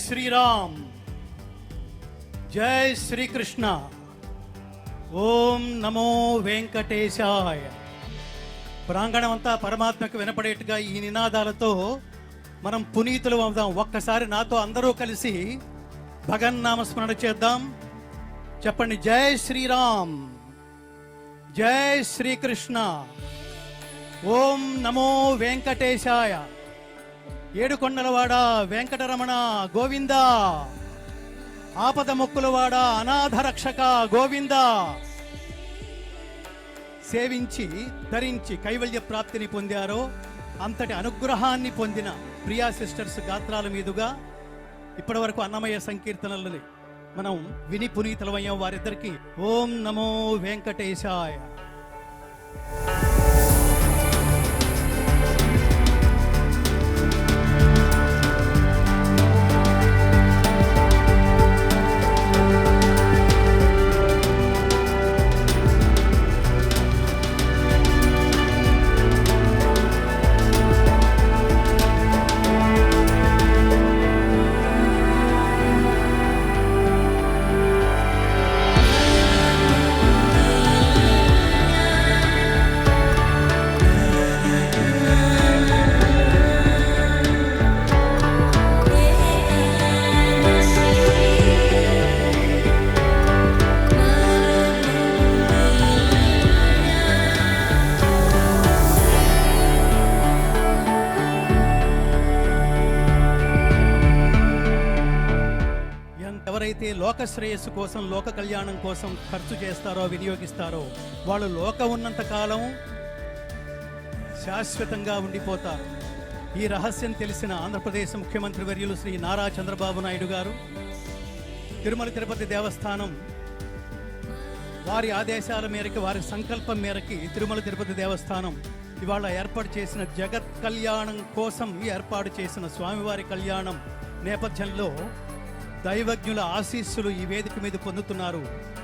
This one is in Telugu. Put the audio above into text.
శ్రీరామ్, జై శ్రీకృష్ణ, ఓం నమో వెంకటేశాయ. ప్రాంగణం అంతా పరమాత్మకు వినపడేట్టుగా ఈ నినాదాలతో మనం పునీతులు అవుదాం. ఒక్కసారి నాతో అందరూ కలిసి భగన్నామస్మరణ చేద్దాం. చెప్పండి, జై శ్రీరామ్, జై శ్రీకృష్ణ, ఓం నమో వెంకటేశాయ. ఏడుకొండలవాడ వెంకటరమణ గోవింద, ఆపద మొక్కులవాడ అనాథ రక్షక గోవింద. సేవించి ధరించి కైవల్య ప్రాప్తిని పొందారో అంతటి అనుగ్రహాన్ని పొందిన ప్రియా సిస్టర్స్ గాత్రాల మీదుగా ఇప్పటి వరకు అన్నమయ్య సంకీర్తనలని మనం విని పునీతులమయ్యాం. వారిద్దరికి ఓం నమో వెంకటేశాయ. ఎవరైతే లోక శ్రేయస్సు కోసం, లోక కళ్యాణం కోసం ఖర్చు చేస్తారో, వినియోగిస్తారో వాళ్ళు లోకం ఉన్నంత కాలం శాశ్వతంగా ఉండిపోతారు. ఈ రహస్యం తెలిసిన ఆంధ్రప్రదేశ్ ముఖ్యమంత్రి వర్యులు శ్రీ నారా చంద్రబాబు నాయుడు గారు తిరుమల తిరుపతి దేవస్థానం వారి ఆదేశాల మేరకు, వారి సంకల్పం మేరకి తిరుమల తిరుపతి దేవస్థానం ఇవాళ ఏర్పాటు చేసిన జగత్ కళ్యాణం కోసం ఏర్పాటు చేసిన స్వామివారి కళ్యాణం నేపథ్యంలో దైవజ్ఞుల ఆశీస్సులు ఈ వేదిక మీద పొందుతున్నారు.